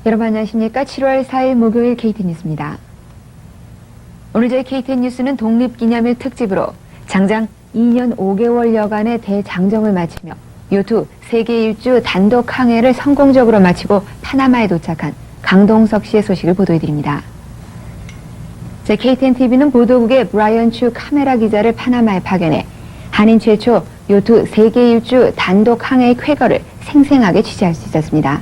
여러분 안녕하십니까? 7월 4일 목요일 KTN 뉴스입니다. 오늘 저희 KTN 뉴스는 독립기념일 특집으로 장장 2년 5개월여간의 대장정을 마치며 요트 세계 일주 단독 항해를 성공적으로 마치고 파나마에 도착한 강동석 씨의 소식을 보도해드립니다. 저희 KTN TV는 보도국의 브라이언 추 카메라 기자를 파나마에 파견해 한인 최초 요트 세계 일주 단독 항해의 쾌거를 생생하게 취재할 수 있었습니다.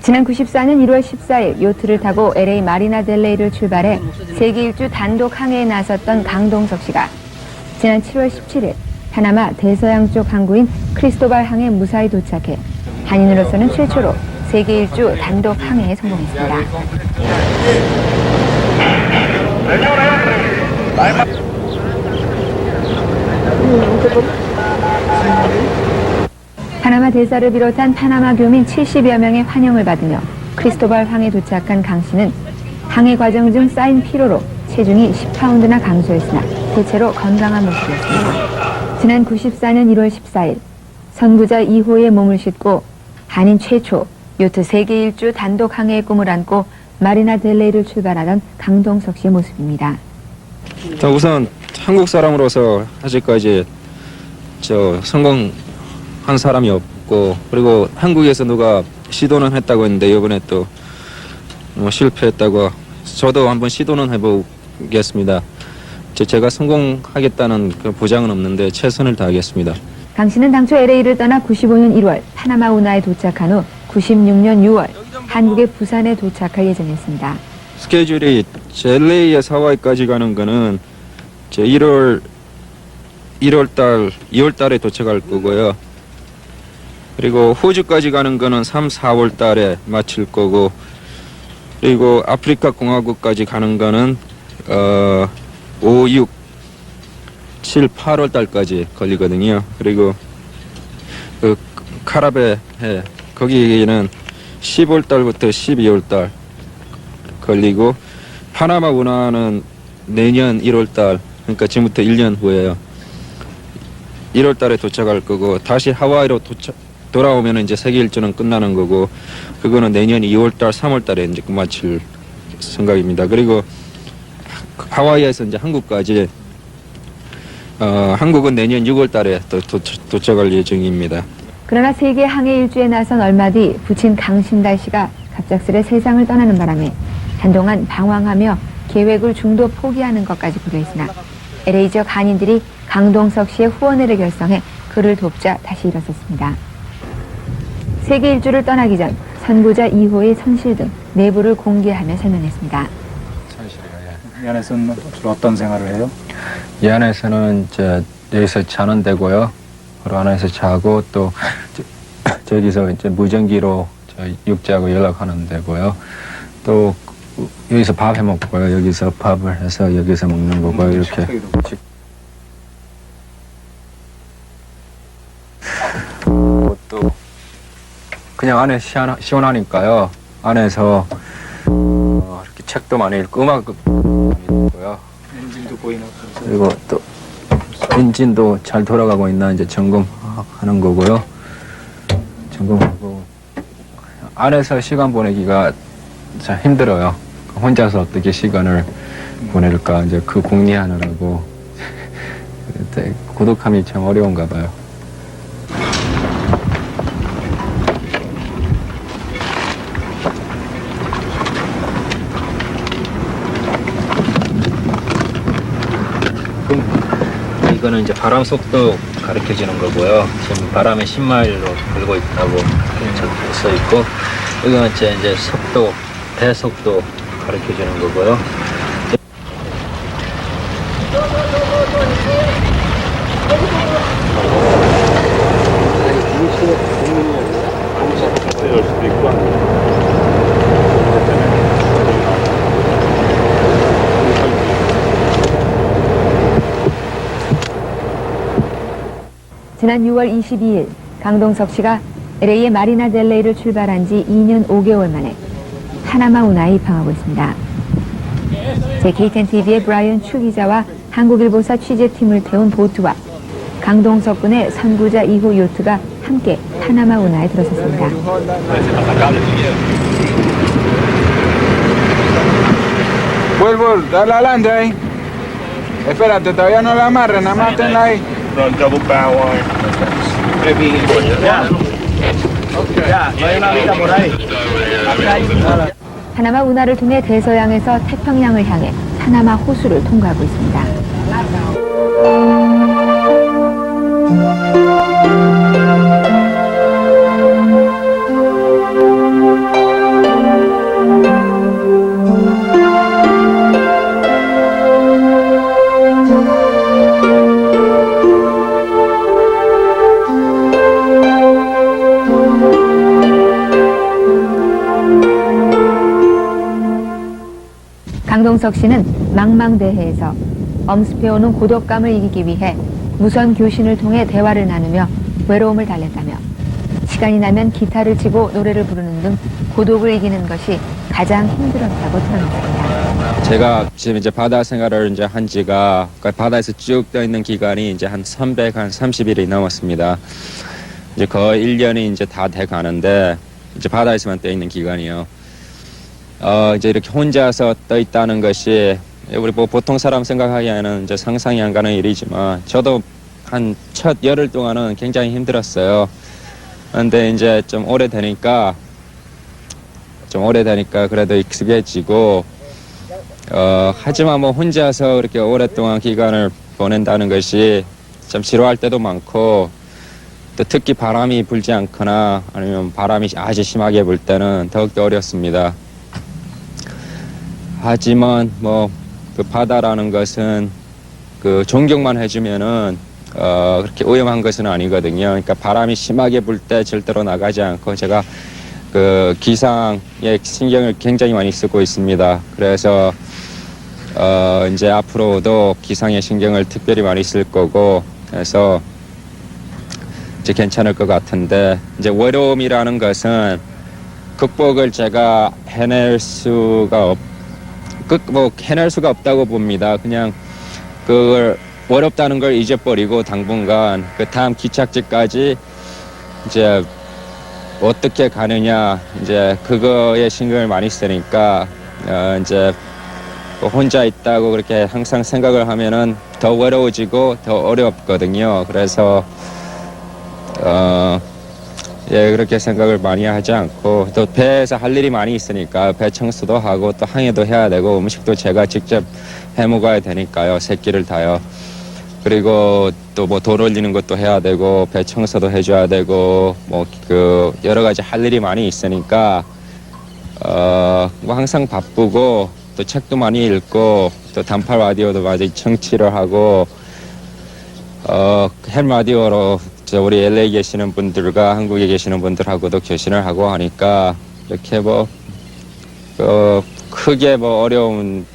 지난 94년 1월 14일 요트를 타고 LA 마리나 델레이를 출발해 세계 일주 단독 항해에 나섰던 강동석 씨가 지난 7월 17일 파나마 대서양 쪽 항구인 크리스토발 항에 무사히 도착해 한인으로서는 최초로 세계 일주 단독 항해에 성공했습니다. 파나마 대사를 비롯한 파나마 교민 70여 명의 환영을 받으며 크리스토발 항에 도착한 강 씨는 항해 과정 중 쌓인 피로로 체중이 10파운드나 감소했으나 대체로 건강한 모습이었습니다. 지난 94년 1월 14일 선구자 2호에 몸을 싣고 한인 최초 요트 세계 일주 단독 항해의 꿈을 안고 마리나 델레이를 출발하던 강동석 씨의 모습입니다. 우선 한국 사람으로서 아직까지 성공한 사람이 없고, 그리고 한국에서 누가 시도는 했다고 했는데 이번에 또 실패했다고. 저도 한번 시도는 해보겠습니다. 제가 성공하겠다는 그 보장은 없는데 최선을 다하겠습니다. 강 씨는 당초 LA를 떠나 95년 1월 파나마 운하에 도착한 후 96년 6월 한국의 부산에 도착할 예정이었습니다. 스케줄이 LA에서 하와이까지 가는 거는 2월 달에 도착할 거고요. 그리고 호주까지 가는 거는 3, 4월 달에 마칠 거고, 그리고 아프리카 공화국까지 가는 거는 5, 6, 7, 8월 달까지 걸리거든요. 그리고 그 카라베 해 거기는 10월 달부터 12월 달 걸리고, 파나마 운하는 내년 1월 달, 그러니까 지금부터 1년 후에요. 1월 달에 도착할 거고, 다시 하와이로 돌아오면 이제 세계 일주는 끝나는 거고, 그거는 내년 2월 달, 3월 달에 이제 마칠 생각입니다. 그리고 하와이에서 이제 한국까지, 한국은 내년 6월 달에 또 도착할 예정입니다. 그러나 세계 항해 일주에 나선 얼마 뒤 부친 강신달 씨가 갑작스레 세상을 떠나는 바람에 한동안 방황하며 계획을 중도 포기하는 것까지 고려했으나 LA 지역 한인들이 강동석 씨의 후원회를 결성해 그를 돕자 다시 일어섰습니다. 세계 일주를 떠나기 전 선구자 2호의 선실 등 내부를 공개하며 설명했습니다. 이 안에서는 주로 어떤 생활을 해요? 이 안에서는 여기서 자는 데고요. 그 안에서 자고, 또 저기서 이제 무전기로 육지하고 연락하는 데고요. 또 여기서 밥 해 먹고요. 여기서 밥을 해서 여기서 먹는 거고요. 이렇게. 또 그냥 안에 시원하니까요. 안에서 이렇게 책도 많이 읽고 음악도 많이 듣고요. 엔진도 보이나? 그리고 또 엔진도 잘 돌아가고 있나 이제 점검하는 거고요. 점검하고, 안에서 시간 보내기가 참 힘들어요. 혼자서 어떻게 시간을 보낼까 이제 그 궁리하느라고 고독함이 참 어려운가 봐요. 이거는 이제 바람 속도 가르쳐 주는 거고요. 지금 바람에 10마일로 불고 있다고 써 있고, 이거는 이제 속도, 배속도 가르쳐 주는 거고요. 지난 6월 22일 강동석 씨가 LA의 마리나 델레이를 출발한 지 2년 5개월 만에 파나마 운하에 입항하고 있습니다. KTN-TV의 브라이언 추 기자와 한국일보사 취재팀을 태운 보트와 강동석 군의 선구자 2호 요트가 함께 파나마 운하에 들어섰습니다. Vuelvo, dale adelante ahí. Espérate, todavía no la amarren, nada más tenla ahí. Run double bow line. Ya, no hay una vida por ahí. 파나마 운하를 통해 대서양에서 태평양을 향해 파나마 호수를 통과하고 있습니다. 강동석 씨는 망망대해에서 엄습해오는 고독감을 이기기 위해 무선 교신을 통해 대화를 나누며 외로움을 달랬다며 시간이 나면 기타를 치고 노래를 부르는 등 고독을 이기는 것이 가장 힘들었다고 드러냈습니다. 제가 지금 이제 바다 생활을 이제 한 지가 그러니까 바다에서 쭉 떠 있는 기간이 이제 한 330일이 넘었습니다. 이제 거의 1년이 이제 다 돼 가는데 이제 바다에서만 떠 있는 기간이요. 이제 이렇게 혼자서 떠 있다는 것이 우리 뭐 보통 사람 생각하기에는 이제 상상이 안 가는 일이지만 저도 한 첫 열흘 동안은 굉장히 힘들었어요. 그런데 이제 좀 오래되니까 그래도 익숙해지고 하지만 뭐 혼자서 그렇게 오랫동안 기간을 보낸다는 것이 좀 지루할 때도 많고 또 특히 바람이 불지 않거나 아니면 바람이 아주 심하게 불 때는 더욱더 어렵습니다. 하지만 뭐 그 바다라는 것은 그 존경만 해주면은 그렇게 위험한 것은 아니거든요. 그러니까 바람이 심하게 불 때 절대로 나가지 않고 제가 그 기상에 신경을 굉장히 많이 쓰고 있습니다. 그래서 이제 앞으로도 기상에 신경을 특별히 많이 쓸 거고 그래서 이제 괜찮을 것 같은데 이제 외로움이라는 것은 극복을 제가 해낼 수가 없다고 봅니다. 그냥 그걸 어렵다는 걸 잊어버리고 당분간 그 다음 기착지까지 이제 어떻게 가느냐 이제 그거에 신경을 많이 쓰니까 이제 혼자 있다고 그렇게 항상 생각을 하면은 더 외로워지고 더 어렵거든요. 그래서 그렇게 생각을 많이 하지 않고 또 배에서 할 일이 많이 있으니까 배 청소도 하고 또 항해도 해야 되고 음식도 제가 직접 해 먹어야 되니까요. 새끼를 다요. 그리고 또 뭐 돌 올리는 것도 해야 되고 배 청소도 해줘야 되고 뭐 그 여러 가지 할 일이 많이 있으니까 뭐 항상 바쁘고 또 책도 많이 읽고 또 단팔 라디오도 많이 청취를 하고 햄 라디오로 우리 LA 계시는 분들과 한국에 계시는 분들하고도 교신을 하고 하니까 이렇게 뭐 크게 뭐 어려움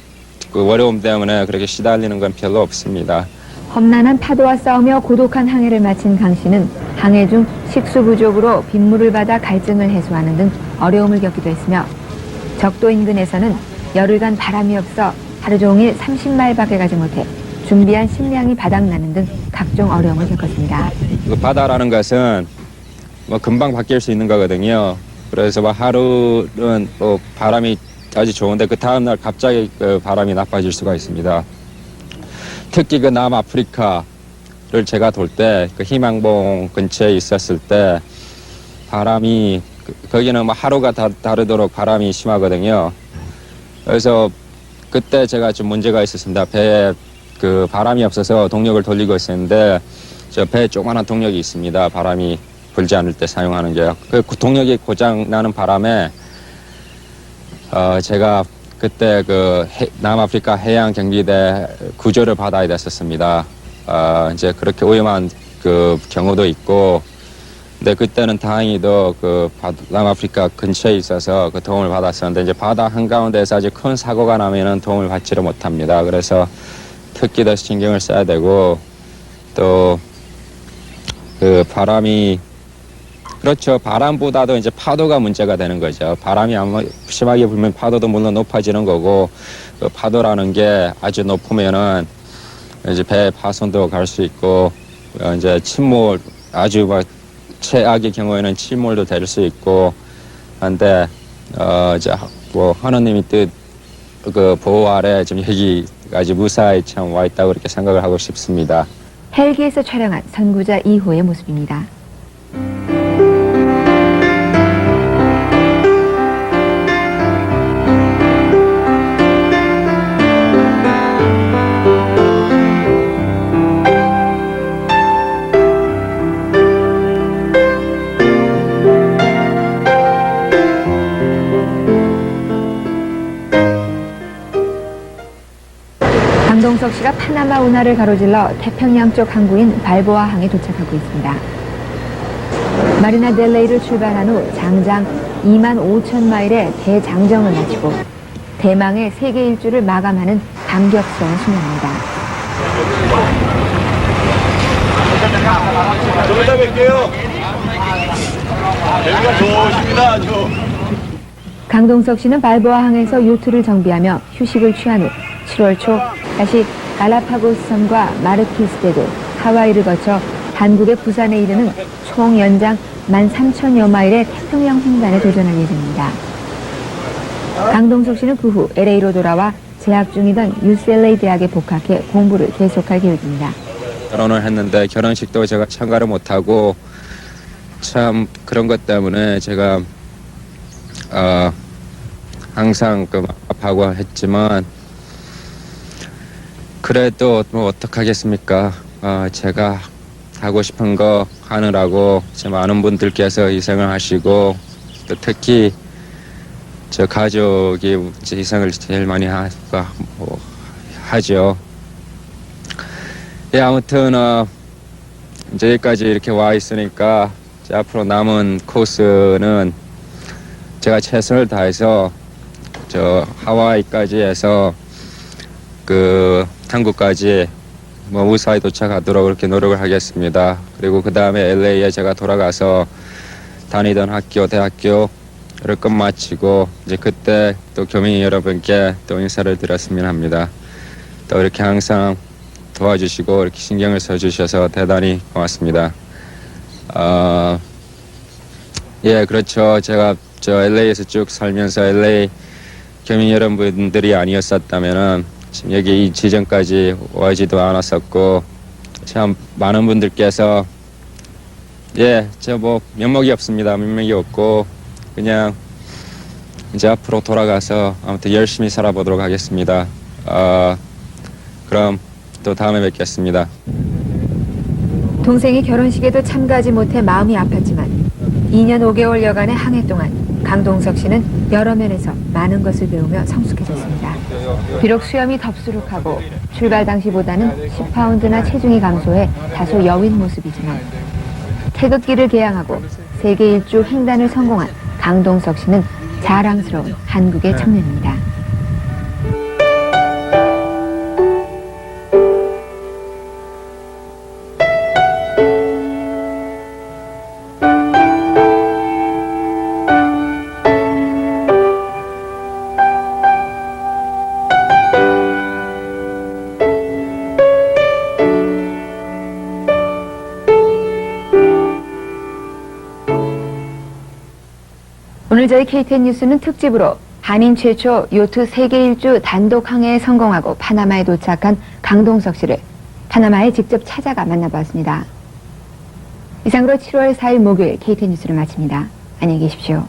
때문에 그렇게 시달리는 건 별로 없습니다. 험난한 파도와 싸우며 고독한 항해를 마친 강 씨는 항해 중 식수 부족으로 빗물을 받아 갈증을 해소하는 등 어려움을 겪기도 했으며 적도 인근에서는 열흘간 바람이 없어 하루 종일 30마일밖에 가지 못해 준비한 식량이 바닥나는 등 각종 어려움을 겪었습니다. 그 바다라는 것은 뭐 금방 바뀔 수 있는 거거든요. 그래서 뭐 하루는 뭐 바람이 아주 좋은데 그 다음 날 갑자기 그 바람이 나빠질 수가 있습니다. 특히 그 남아프리카를 제가 돌 때 그 희망봉 근처에 있었을 때 바람이 거기는 뭐 하루가 다르도록 바람이 심하거든요. 그래서 그때 제가 좀 문제가 있었습니다. 배에 그 바람이 없어서 동력을 돌리고 있었는데 저 배에 조그마한 동력이 있습니다. 바람이 불지 않을 때 사용하는 게요. 그 동력이 고장 나는 바람에 제가 그때 그 남아프리카 해양 경비대 구조를 받아야 됐었습니다. 이제 그렇게 위험한 그 경우도 있고, 근데 그때는 다행히도 그 남아프리카 근처에 있어서 그 도움을 받았었는데 이제 바다 한가운데서 아주 큰 사고가 나면은 도움을 받지를 못합니다. 그래서 특히 더 신경을 써야 되고 또 그 그 바람이 그렇죠. 바람보다도 이제 파도가 문제가 되는 거죠. 바람이 아마 심하게 불면 파도도 물론 높아지는 거고 그 파도라는 게 아주 높으면은 이제 배 파손도 갈 수 있고 이제 침몰 아주 막 최악의 경우에는 침몰도 될 수 있고 한데 이제 뭐 하나님이 뜻 그 보호 아래 지금 여기까지 무사히 참 와 있다고 그렇게 생각을 하고 싶습니다. 헬기에서 촬영한 선구자 2호의 모습입니다. 강동석 씨가 파나마 운하를 가로질러 태평양 쪽 항구인 발보아 항에 도착하고 있습니다. 마리나 델레이를 출발한 후 장장 2만 5천 마일의 대장정을 마치고 대망의 세계 일주를 마감하는 감격스러운 순간입니다. 좀 이따 뵐게요. 여기가 좋으십니다. 아주. 강동석 씨는 발보아 항에서 요트를 정비하며 휴식을 취한 후 7월 초 다시 갈라파고스 섬과 마르키스대도 하와이를 거쳐 한국의 부산에 이르는 총 연장 13,000여 마일의 태평양 횡단에 도전할 예정입니다. 강동석 씨는 그 후 LA로 돌아와 재학 중이던 UCLA 대학에 복학해 공부를 계속할 계획입니다. 결혼을 했는데 결혼식도 제가 참가를 못하고 참 그런 것 때문에 제가 항상 그 답답하고 했지만 그래도 뭐 어떡하겠습니까? 제가 하고 싶은 거 하느라고 많은 분들께서 희생을 하시고 또 특히 저 가족이 희생을 제일 많이 하죠. 예, 아무튼 이제 여기까지 이렇게 와 있으니까 이제 앞으로 남은 코스는 제가 최선을 다해서 저 하와이까지 해서 그 한국까지 뭐 무사히 도착하도록 그렇게 노력을 하겠습니다. 그리고 그 다음에 LA에 제가 돌아가서 다니던 대학교를 끝마치고 이제 그때 또 교민 여러분께 또 인사를 드렸으면 합니다. 또 이렇게 항상 도와주시고 이렇게 신경을 써주셔서 대단히 고맙습니다. 예, 그렇죠. 제가 저 LA에서 쭉 살면서 LA 교민 여러분들이 아니었었다면은 지금 여기 이 지점까지 오지도 않았었고 참 많은 분들께서 예, 저 뭐 면목이 없습니다. 면목이 없고 그냥 이제 앞으로 돌아가서 아무튼 열심히 살아보도록 하겠습니다. 그럼 또 다음에 뵙겠습니다. 동생이 결혼식에도 참가하지 못해 마음이 아팠지만 2년 5개월여간의 항해 동안 강동석 씨는 여러 면에서 많은 것을 배우며 성숙해졌습니다. 비록 수염이 덥수룩하고 출발 당시보다는 10파운드나 체중이 감소해 다소 여윈 모습이지만 태극기를 개양하고 세계 일주 횡단을 성공한 강동석 씨는 자랑스러운 한국의 청년입니다. 오늘 저희 KTN 뉴스는 특집으로 한인 최초 요트 세계 일주 단독 항해에 성공하고 파나마에 도착한 강동석 씨를 파나마에 직접 찾아가 만나보았습니다. 이상으로 7월 4일 목요일 KTN 뉴스를 마칩니다. 안녕히 계십시오.